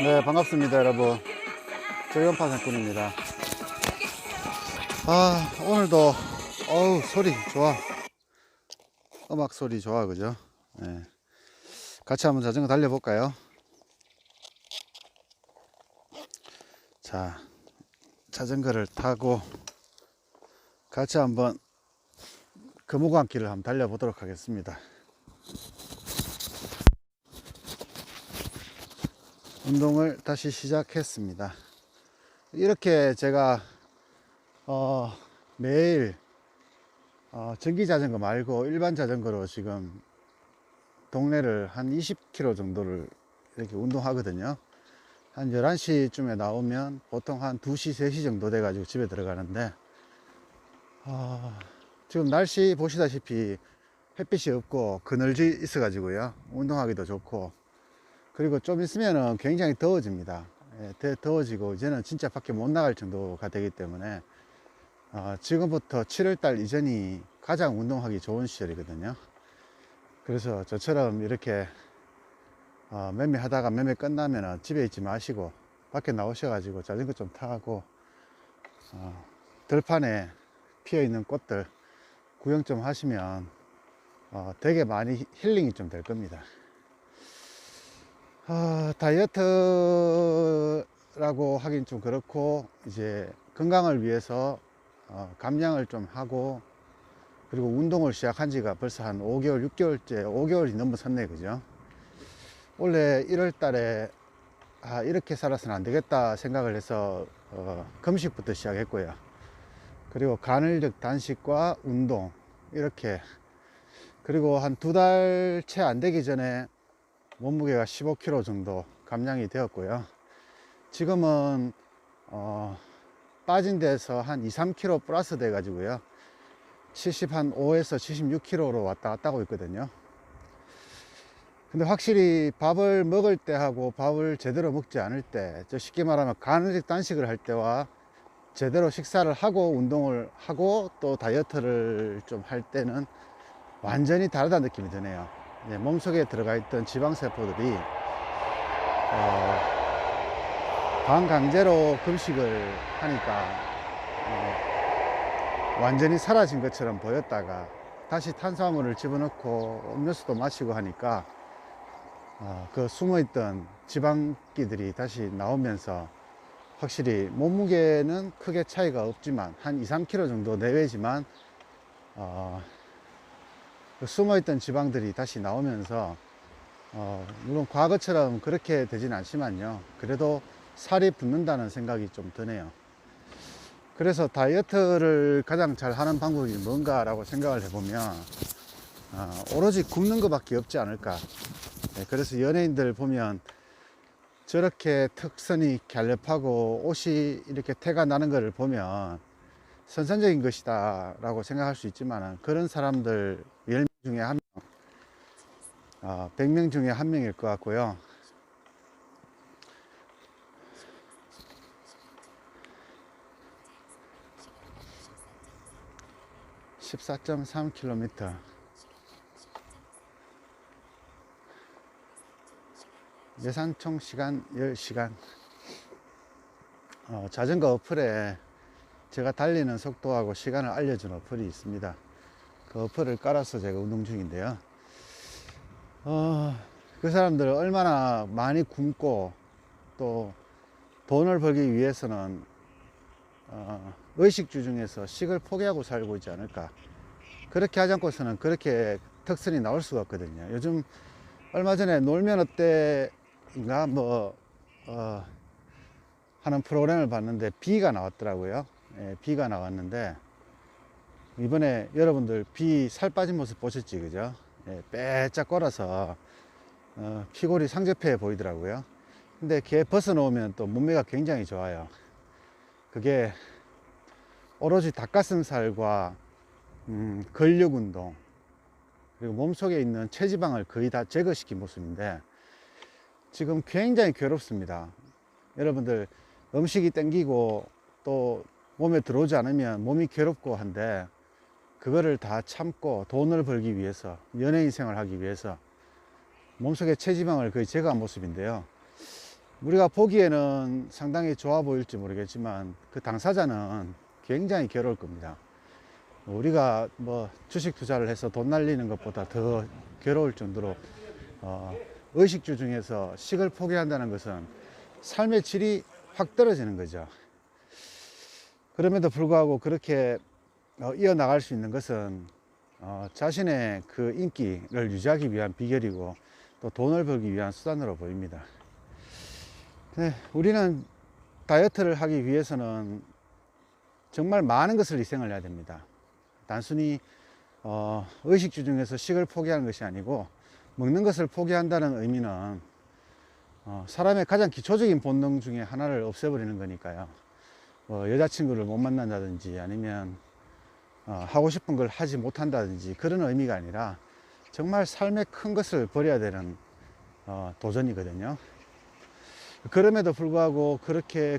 네, 반갑습니다, 여러분. 조연파 사건입니다. 오늘도, 소리 좋아. 음악 소리 좋아, 그죠? 네. 같이 한번 자전거 달려볼까요? 자, 자전거를 타고 같이 한번 금호강길을 한번 달려보도록 하겠습니다. 운동을 다시 시작했습니다. 이렇게 제가 매일 전기 자전거 말고 일반 자전거로 지금 동네를 한 20km 정도를 이렇게 운동하거든요. 한 11시쯤에 나오면 보통 한 2시, 3시 정도 돼 가지고 집에 들어가는데, 지금 날씨 보시다시피 햇빛이 없고 그늘지 있어 가지고요, 운동하기도 좋고, 그리고 좀 있으면은 굉장히 더워집니다. 더워지고 이제는 진짜 밖에 못 나갈 정도가 되기 때문에 지금부터 7월달 이전이 가장 운동하기 좋은 시절이거든요. 그래서 저처럼 이렇게 매매 하다가 매매 끝나면 집에 있지 마시고 밖에 나오셔가지고 자전거 좀 타고 들판에 피어 있는 꽃들 구경 좀 하시면 되게 많이 힐링이 좀 될 겁니다. 다이어트라고 하긴 좀 그렇고, 이제 건강을 위해서 감량을 좀 하고, 그리고 운동을 시작한 지가 벌써 한 5개월, 6개월째, 5개월이 넘어섰네, 그죠? 원래 1월 달에 이렇게 살아서는 안 되겠다 생각을 해서 금식부터 시작했고요. 그리고 간헐적 단식과 운동, 이렇게. 그리고 한 2달 채 안 되기 전에 몸무게가 15kg 정도 감량이 되었고요. 지금은 빠진 데서 한 2, 3kg 플러스 돼 가지고요, 75에서 76kg로 왔다 갔다 하고 있거든요. 근데 확실히 밥을 먹을 때 하고 밥을 제대로 먹지 않을 때, 쉽게 말하면 간헐적 단식을 할 때와 제대로 식사를 하고 운동을 하고 또 다이어트를 좀 할 때는 완전히 다르다는 느낌이 드네요. 몸속에 들어가 있던 지방세포들이 반강제로 금식을 하니까 완전히 사라진 것처럼 보였다가 다시 탄수화물을 집어넣고 음료수도 마시고 하니까 그 숨어있던 지방기들이 다시 나오면서 확실히 몸무게는 크게 차이가 없지만 한 2, 3kg 정도 내외지만 그 숨어있던 지방들이 다시 나오면서 물론 과거처럼 그렇게 되진 않지만요, 그래도 살이 붙는다는 생각이 좀 드네요. 그래서 다이어트를 가장 잘 하는 방법이 뭔가 라고 생각을 해보면 오로지 굶는 것밖에 없지 않을까. 그래서 연예인들 보면 저렇게 턱선이 갸름하고 옷이 이렇게 태가 나는 것을 보면 선천적인 것이다 라고 생각할 수 있지만, 그런 사람들 10명 중에 1명, 100명 중에 1명일 것 같고요. (14.3km) 예산 총 시간 10시간. 자전거 어플에 제가 달리는 속도하고 시간을 알려준 어플이 있습니다. 그 어플을 깔아서 제가 운동 중인데요. 그 사람들 얼마나 많이 굶고 또 돈을 벌기 위해서는 의식주 중에서 식을 포기하고 살고 있지 않을까. 그렇게 하지 않고서는 그렇게 턱선이 나올 수가 없거든요. 요즘 얼마 전에 놀면 어때인가 하는 프로그램을 봤는데 비가 나왔더라고요. 비가 나왔는데 이번에 여러분들 비 살 빠진 모습 보셨지, 그죠? 빼짝 걸어서 피골이 상접해 보이더라고요. 근데 걔 벗어놓으면 또 몸매가 굉장히 좋아요. 그게 오로지 닭가슴살과 근력 운동, 그리고 몸속에 있는 체지방을 거의 다 제거시킨 모습인데 지금 굉장히 괴롭습니다. 여러분들 음식이 땡기고 또 몸에 들어오지 않으면 몸이 괴롭고 한데, 그거를 다 참고 돈을 벌기 위해서, 연예인 생활을 하기 위해서 몸속에 체지방을 거의 제거한 모습인데요. 우리가 보기에는 상당히 좋아 보일지 모르겠지만 그 당사자는 굉장히 괴로울 겁니다. 우리가 뭐 주식 투자를 해서 돈 날리는 것보다 더 괴로울 정도로 의식주 중에서 식을 포기한다는 것은 삶의 질이 확 떨어지는 거죠. 그럼에도 불구하고 그렇게 이어나갈 수 있는 것은 자신의 그 인기를 유지하기 위한 비결이고 또 돈을 벌기 위한 수단으로 보입니다. 네, 우리는 다이어트를 하기 위해서는 정말 많은 것을 희생을 해야 됩니다. 단순히 의식주 중에서 식을 포기하는 것이 아니고 먹는 것을 포기한다는 의미는 사람의 가장 기초적인 본능 중에 하나를 없애버리는 거니까요. 여자친구를 못 만난다든지 아니면 하고 싶은 걸 하지 못한다든지 그런 의미가 아니라 정말 삶의 큰 것을 버려야 되는 도전이거든요. 그럼에도 불구하고 그렇게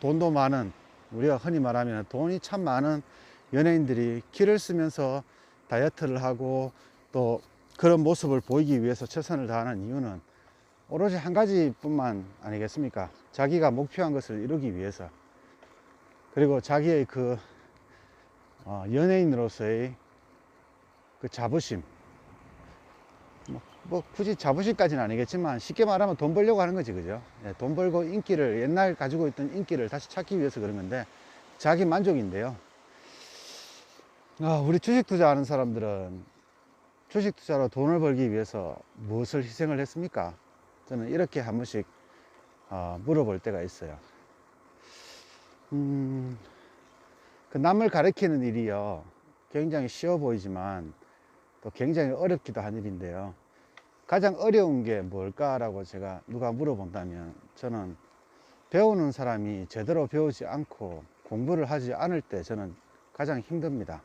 돈도 많은, 우리가 흔히 말하면 돈이 참 많은 연예인들이 길을 쓰면서 다이어트를 하고 또 그런 모습을 보이기 위해서 최선을 다하는 이유는 오로지 한 가지뿐만 아니겠습니까? 자기가 목표한 것을 이루기 위해서, 그리고 자기의 그 연예인으로서의 그 자부심, 뭐 굳이 자부심까지는 아니겠지만 쉽게 말하면 돈 벌려고 하는 거지, 그죠? 돈 벌고 인기를, 옛날 가지고 있던 인기를 다시 찾기 위해서 그런 건데 자기 만족인데요. 우리 주식 투자하는 사람들은 주식 투자로 돈을 벌기 위해서 무엇을 희생을 했습니까? 저는 이렇게 한 번씩 물어볼 때가 있어요. 그 남을 가르치는 일이요, 굉장히 쉬워 보이지만 또 굉장히 어렵기도 한 일인데요. 가장 어려운 게 뭘까라고 제가 누가 물어본다면 저는 배우는 사람이 제대로 배우지 않고 공부를 하지 않을 때 저는 가장 힘듭니다.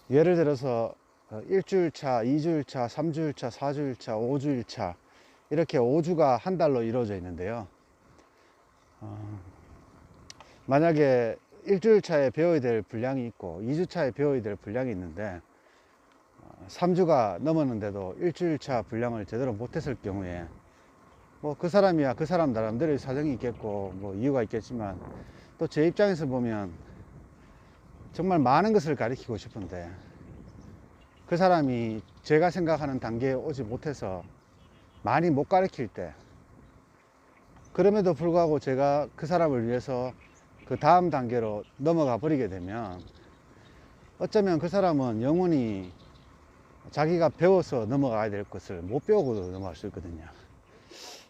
예를 들어서 일주일 차, 2주일 차, 3주일 차, 4주일 차, 5주일 차, 이렇게 5주가 한 달로 이루어져 있는데요. 만약에 일주일 차에 배워야 될 분량이 있고 2주 차에 배워야 될 분량이 있는데 3주가 넘었는데도 일주일 차 분량을 제대로 못했을 경우에 뭐 그 사람이야 그 사람 나름대로의 사정이 있겠고 뭐 이유가 있겠지만 또 제 입장에서 보면 정말 많은 것을 가르치고 싶은데 그 사람이 제가 생각하는 단계에 오지 못해서 많이 못 가르칠 때, 그럼에도 불구하고 제가 그 사람을 위해서 그 다음 단계로 넘어가 버리게 되면 어쩌면 그 사람은 영원히 자기가 배워서 넘어가야 될 것을 못 배우고 넘어갈 수 있거든요.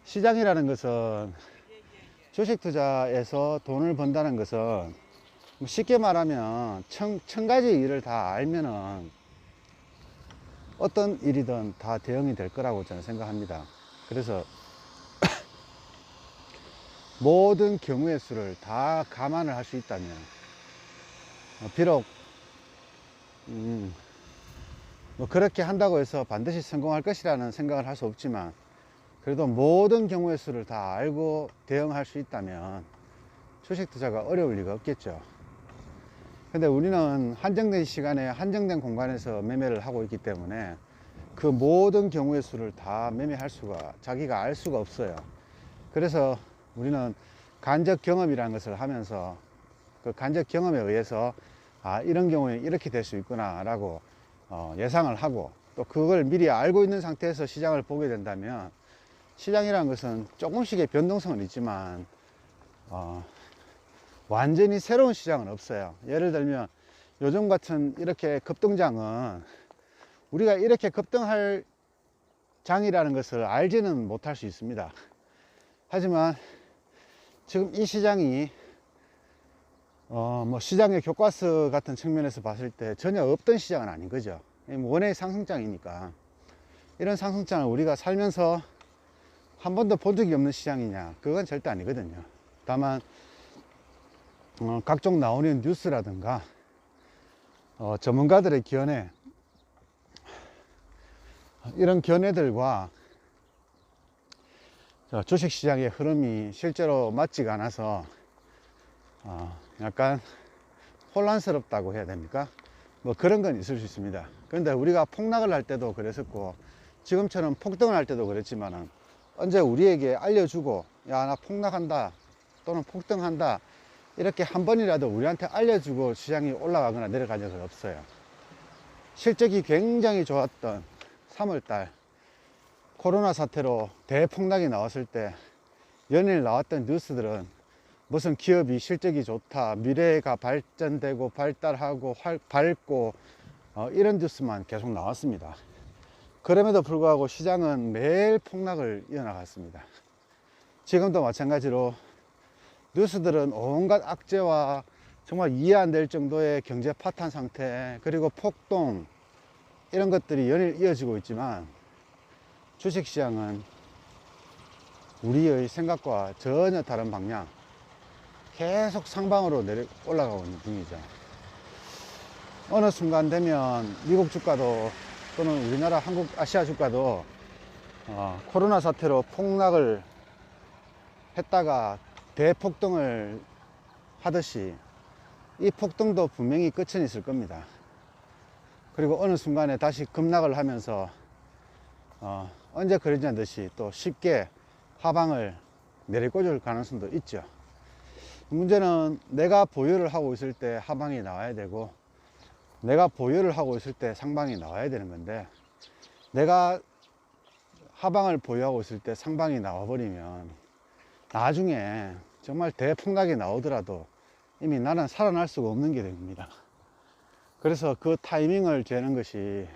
시장이라는 것은, 주식 투자에서 돈을 번다는 것은 쉽게 말하면 천 가지 일을 다 알면은 어떤 일이든 다 대응이 될 거라고 저는 생각합니다. 그래서 모든 경우의 수를 다 감안을 할 수 있다면, 비록 뭐 그렇게 한다고 해서 반드시 성공할 것이라는 생각을 할 수 없지만 그래도 모든 경우의 수를 다 알고 대응할 수 있다면 주식 투자가 어려울 리가 없겠죠. 근데 우리는 한정된 시간에 한정된 공간에서 매매를 하고 있기 때문에 그 모든 경우의 수를 다 매매할 수가, 자기가 알 수가 없어요. 그래서 우리는 간접 경험이라는 것을 하면서 그 간접 경험에 의해서 이런 경우에 이렇게 될 수 있구나 라고 예상을 하고, 또 그걸 미리 알고 있는 상태에서 시장을 보게 된다면, 시장이라는 것은 조금씩의 변동성은 있지만 완전히 새로운 시장은 없어요. 예를 들면 요즘 같은 이렇게 급등장은 우리가 이렇게 급등할 장이라는 것을 알지는 못할 수 있습니다. 하지만 지금 이 시장이 뭐 시장의 교과서 같은 측면에서 봤을 때 전혀 없던 시장은 아닌 거죠. 원의 상승장이니까. 이런 상승장을 우리가 살면서 한 번도 본 적이 없는 시장이냐, 그건 절대 아니거든요. 다만 각종 나오는 뉴스라든가 전문가들의 견해, 이런 견해들과 주식시장의 흐름이 실제로 맞지가 않아서 약간 혼란스럽다고 해야 됩니까? 뭐 그런 건 있을 수 있습니다. 그런데 우리가 폭락을 할 때도 그랬었고 지금처럼 폭등을 할 때도 그랬지만은 언제 우리에게 알려주고, 야, 나 폭락한다 또는 폭등한다 이렇게 한 번이라도 우리한테 알려주고 시장이 올라가거나 내려간 적은 없어요. 실적이 굉장히 좋았던 3월달 코로나 사태로 대폭락이 나왔을 때 연일 나왔던 뉴스들은 무슨 기업이 실적이 좋다, 미래가 발전되고 발달하고 밝고 이런 뉴스만 계속 나왔습니다. 그럼에도 불구하고 시장은 매일 폭락을 이어나갔습니다. 지금도 마찬가지로 뉴스들은 온갖 악재와 정말 이해 안 될 정도의 경제 파탄 상태, 그리고 폭동 이런 것들이 연일 이어지고 있지만 주식시장은 우리의 생각과 전혀 다른 방향, 계속 상방으로 올라가고 있는 중이죠. 어느 순간 되면 미국 주가도 또는 우리나라 한국 아시아 주가도 코로나 사태로 폭락을 했다가 대폭등을 하듯이 이 폭등도 분명히 끝은 있을 겁니다. 그리고 어느 순간에 다시 급락을 하면서 언제 그러지 않듯이 또 쉽게 하방을 내리꽂을 가능성도 있죠. 문제는 내가 보유를 하고 있을 때 하방이 나와야 되고, 내가 보유를 하고 있을 때 상방이 나와야 되는 건데, 내가 하방을 보유하고 있을 때 상방이 나와버리면 나중에 정말 대폭락이 나오더라도 이미 나는 살아날 수가 없는 게 됩니다. 그래서 그 타이밍을 재는 것이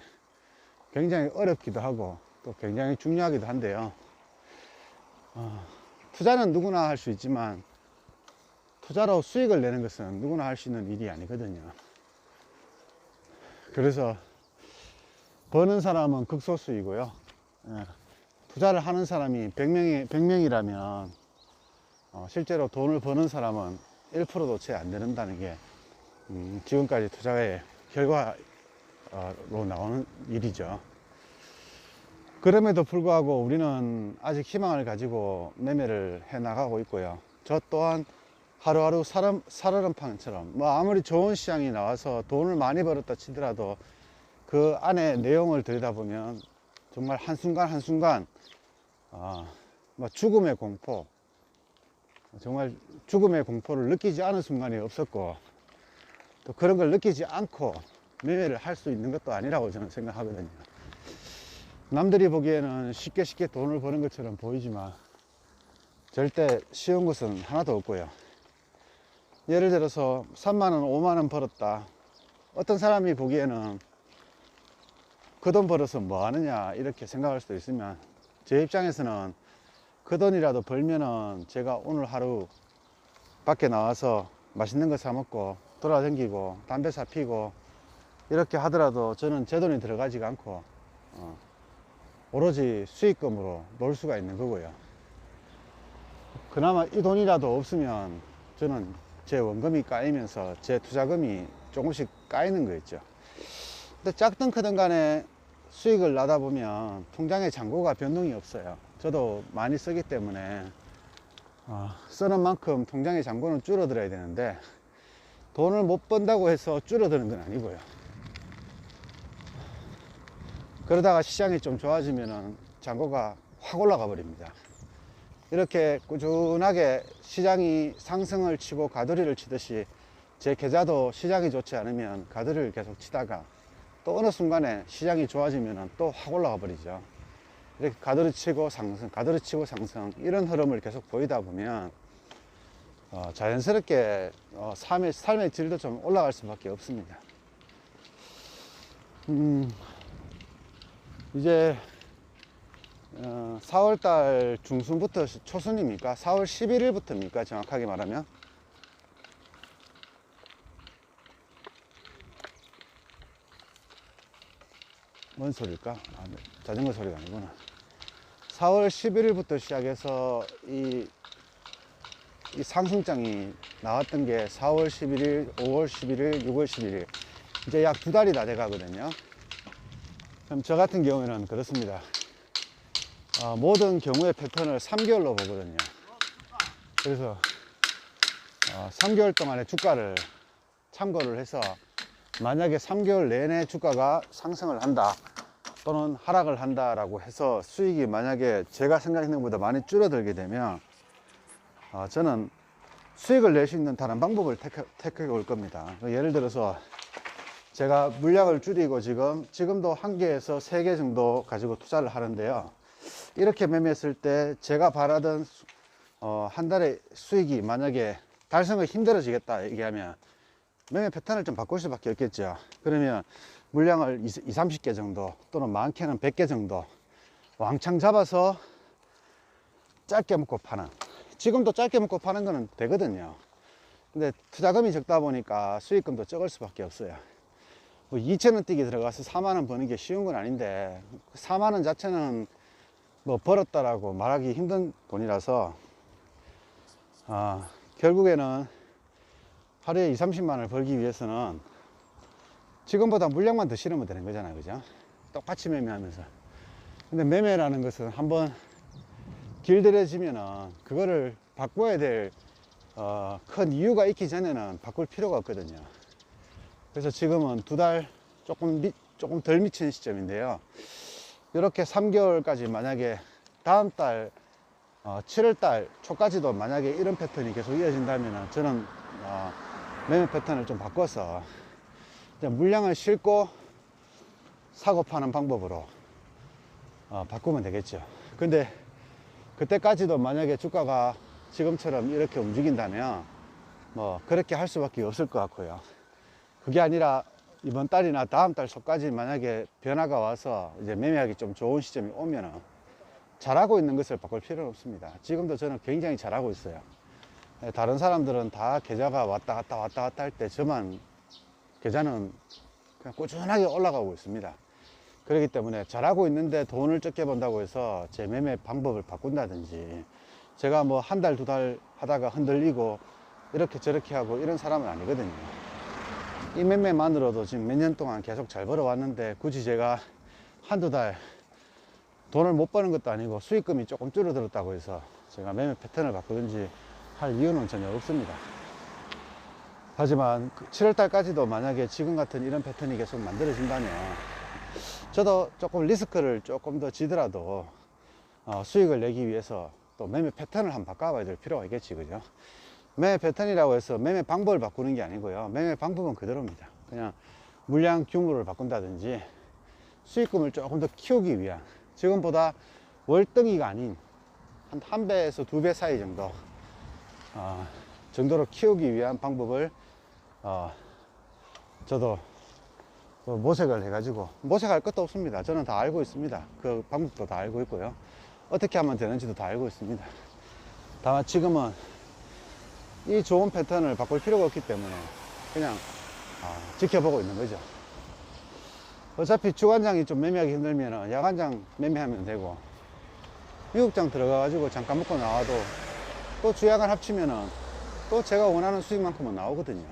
굉장히 어렵기도 하고 또 굉장히 중요하기도 한데요. 투자는 누구나 할 수 있지만 투자로 수익을 내는 것은 누구나 할 수 있는 일이 아니거든요. 그래서 버는 사람은 극소수이고요. 투자를 하는 사람이 100명이라면 실제로 돈을 버는 사람은 1%도 채 안 되는다는 게 지금까지 투자의 결과로 나오는 일이죠. 그럼에도 불구하고 우리는 아직 희망을 가지고 매매를 해 나가고 있고요. 저 또한 하루하루 살얼음판처럼 아무리 좋은 시장이 나와서 돈을 많이 벌었다 치더라도 그 안에 내용을 들여다보면 정말 한순간 한순간 죽음의 공포, 정말 죽음의 공포를 느끼지 않은 순간이 없었고, 또 그런 걸 느끼지 않고 매매를 할 수 있는 것도 아니라고 저는 생각하거든요. 남들이 보기에는 쉽게 돈을 버는 것처럼 보이지만 절대 쉬운 것은 하나도 없고요. 예를 들어서 3만원 5만원 벌었다, 어떤 사람이 보기에는 그 돈 벌어서 뭐 하느냐 이렇게 생각할 수도 있으면, 제 입장에서는 그 돈이라도 벌면은 제가 오늘 하루 밖에 나와서 맛있는 거 사 먹고 돌아다니고 담배 사 피고 이렇게 하더라도 저는 제 돈이 들어가지가 않고 오로지 수익금으로 놀 수가 있는 거고요. 그나마 이 돈이라도 없으면 저는 제 원금이 까이면서 제 투자금이 조금씩 까이는 거 있죠. 근데 작든 크든 간에 수익을 나다 보면 통장의 잔고가 변동이 없어요. 저도 많이 쓰기 때문에 쓰는 만큼 통장의 잔고는 줄어들어야 되는데, 돈을 못 번다고 해서 줄어드는 건 아니고요. 그러다가 시장이 좀 좋아지면 잔고가 확 올라가 버립니다. 이렇게 꾸준하게 시장이 상승을 치고 가돌이를 치듯이 제 계좌도 시장이 좋지 않으면 가돌이를 계속 치다가 또 어느 순간에 시장이 좋아지면 또 확 올라가 버리죠. 이렇게 가돌이 치고 상승, 가돌이 치고 상승, 이런 흐름을 계속 보이다 보면 자연스럽게 삶의 질도 좀 올라갈 수밖에 없습니다. 이제 4월달 중순부터 초순입니까? 4월 11일부터입니까? 정확하게 말하면 뭔 소리일까? 자전거 소리가 아니구나. 4월 11일부터 시작해서 이 상승장이 나왔던 게 4월 11일, 5월 11일, 6월 11일, 이제 약 2달이 다 돼 가거든요. 그럼 저 같은 경우에는 그렇습니다. 모든 경우의 패턴을 3개월로 보거든요. 그래서 3개월 동안의 주가를 참고를 해서 만약에 3개월 내내 주가가 상승을 한다, 또는 하락을 한다라고 해서 수익이 만약에 제가 생각했는 것보다 많이 줄어들게 되면 저는 수익을 낼 수 있는 다른 방법을 택해 올 겁니다. 예를 들어서 제가 물량을 줄이고 지금도 1개에서 3개 정도 가지고 투자를 하는데요. 이렇게 매매했을 때 제가 바라던 한 달에 수익이 만약에 달성이 힘들어지겠다 얘기하면 매매 패턴을 좀 바꿀 수밖에 없겠죠. 그러면 물량을 30개 정도 또는 많게는 100개 정도 왕창 잡아서 짧게 먹고 파는, 지금도 짧게 먹고 파는 거는 되거든요. 근데 투자금이 적다 보니까 수익금도 적을 수밖에 없어요. 뭐 2,000원 뛰기 들어가서 4만원 버는 게 쉬운 건 아닌데 4만원 자체는 뭐 벌었다라고 말하기 힘든 돈이라서 결국에는 하루에 20-30만원을 벌기 위해서는 지금보다 물량만 더 실으면 되는 거잖아요. 그죠? 똑같이 매매하면서. 근데 매매라는 것은 한번 길들여지면은 그거를 바꿔야 될 큰 이유가 있기 전에는 바꿀 필요가 없거든요. 그래서 지금은 2달 조금 덜 미친 시점인데요. 이렇게 3개월까지 만약에 다음 달 7월달 초까지도 만약에 이런 패턴이 계속 이어진다면 저는 매매 패턴을 좀 바꿔서 물량을 싣고 사고 파는 방법으로 바꾸면 되겠죠. 근데 그때까지도 만약에 주가가 지금처럼 이렇게 움직인다면 뭐 그렇게 할 수밖에 없을 것 같고요. 그게 아니라 이번 달이나 다음 달 초까지 만약에 변화가 와서 이제 매매하기 좀 좋은 시점이 오면은 잘하고 있는 것을 바꿀 필요는 없습니다. 지금도 저는 굉장히 잘하고 있어요. 다른 사람들은 다 계좌가 왔다 갔다 할 때 저만 계좌는 그냥 꾸준하게 올라가고 있습니다. 그렇기 때문에 잘하고 있는데 돈을 적게 번다고 해서 제 매매 방법을 바꾼다든지 제가 뭐 1달, 2달 하다가 흔들리고 이렇게 저렇게 하고 이런 사람은 아니거든요. 이 매매만으로도 지금 몇 년 동안 계속 잘 벌어왔는데 굳이 제가 1-2달 돈을 못 버는 것도 아니고 수익금이 조금 줄어들었다고 해서 제가 매매 패턴을 바꾸든지 할 이유는 전혀 없습니다. 하지만 7월달까지도 만약에 지금 같은 이런 패턴이 계속 만들어진다면 저도 조금 리스크를 조금 더 지더라도 수익을 내기 위해서 또 매매 패턴을 한번 바꿔봐야 될 필요가 있겠지, 그죠? 매매 패턴이라고 해서 매매 방법을 바꾸는 게 아니고요. 매매 방법은 그대로입니다. 그냥 물량 규모를 바꾼다든지 수익금을 조금 더 키우기 위한, 지금보다 월등히가 아닌 한 배에서 2배 사이 정도 정도로 키우기 위한 방법을 저도 모색을 해가지고, 모색할 것도 없습니다. 저는 다 알고 있습니다. 그 방법도 다 알고 있고요. 어떻게 하면 되는지도 다 알고 있습니다. 다만 지금은 이 좋은 패턴을 바꿀 필요가 없기 때문에 그냥 지켜보고 있는 거죠. 어차피 주간장이 좀 매매하기 힘들면 야간장 매매하면 되고, 미국장 들어가가지고 잠깐 먹고 나와도 또 주야간 합치면은 또 제가 원하는 수익만큼은 나오거든요.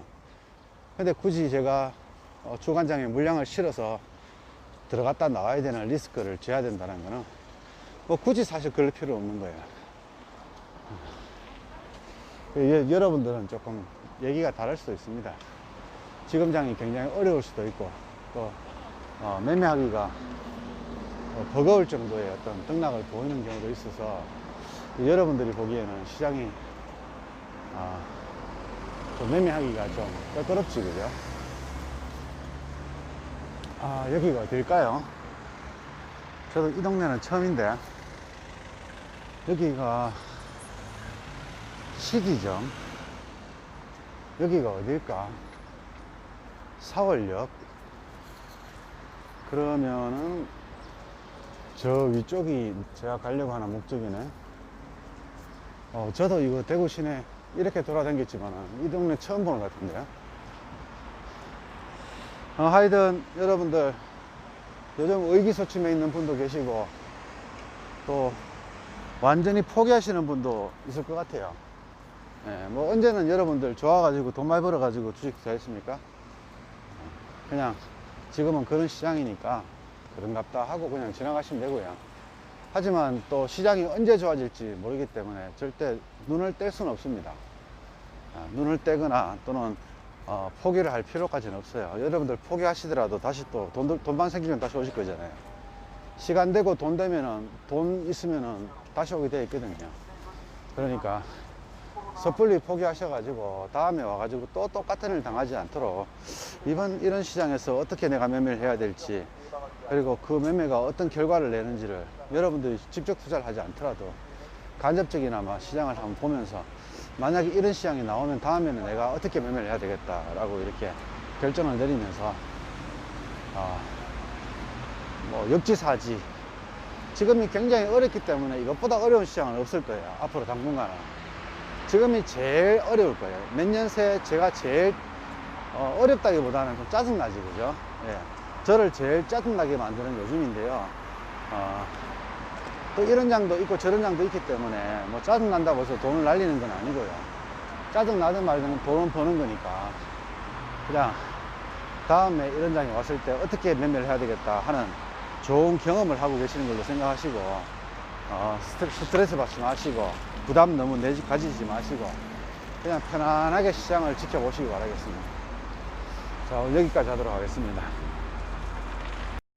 근데 굳이 제가 주간장에 물량을 실어서 들어갔다 나와야 되는 리스크를 져야 된다는 거는 뭐 굳이 사실 그럴 필요 없는 거예요. 여러분들은 조금 얘기가 다를 수도 있습니다. 지금장이 굉장히 어려울 수도 있고 또 매매하기가 버거울 정도의 어떤 등락을 보이는 경우도 있어서 여러분들이 보기에는 시장이 좀 매매하기가 좀 껄끄럽지, 그죠? 여기가 어딜까요? 저도 이 동네는 처음인데 여기가 시기점, 여기가 어딜까? 사월역. 그러면은 저 위쪽이 제가 가려고 하는 목적이네. 저도 이거 대구 시내 이렇게 돌아다녔지만 이 동네 처음 보는 것 같은데요. 하여튼 여러분들 요즘 의기소침해 있는 분도 계시고 또 완전히 포기하시는 분도 있을 것 같아요. 뭐 언제는 여러분들 좋아가지고 돈 많이 벌어가지고 주식 투자했습니까? 그냥 지금은 그런 시장이니까 그런갑다 하고 그냥 지나가시면 되고요. 하지만 또 시장이 언제 좋아질지 모르기 때문에 절대 눈을 뗄 수는 없습니다. 눈을 떼거나 또는 포기를 할 필요까지는 없어요. 여러분들 포기하시더라도 다시 또 돈만 생기면 다시 오실 거잖아요. 시간 되고 돈 되면은, 돈 있으면은 다시 오게 되어 있거든요. 그러니까 섣불리 포기하셔가지고 다음에 와가지고 또 똑같은 일 당하지 않도록 이번 이런 시장에서 어떻게 내가 매매를 해야 될지, 그리고 그 매매가 어떤 결과를 내는지를 여러분들이 직접 투자를 하지 않더라도 간접적이나마 시장을 한번 보면서, 만약에 이런 시장이 나오면 다음에는 내가 어떻게 매매를 해야 되겠다라고 이렇게 결정을 내리면서 뭐 역지사지, 지금이 굉장히 어렵기 때문에 이것보다 어려운 시장은 없을 거예요. 앞으로 당분간은 지금이 제일 어려울 거예요. 몇 년 새 제가 제일 어렵다기보다는 좀 짜증나지, 그죠? 예. 저를 제일 짜증나게 만드는 요즘인데요. 또 이런 장도 있고 저런 장도 있기 때문에 뭐 짜증난다고 해서 돈을 날리는 건 아니고요. 짜증나든 말든 돈은 버는 거니까 그냥 다음에 이런 장이 왔을 때 어떻게 매매를 해야 되겠다 하는 좋은 경험을 하고 계시는 걸로 생각하시고, 스트레스 받지 마시고 부담 너무 가지지 마시고 그냥 편안하게 시장을 지켜보시기 바라겠습니다. 자, 오늘 여기까지 하도록 하겠습니다.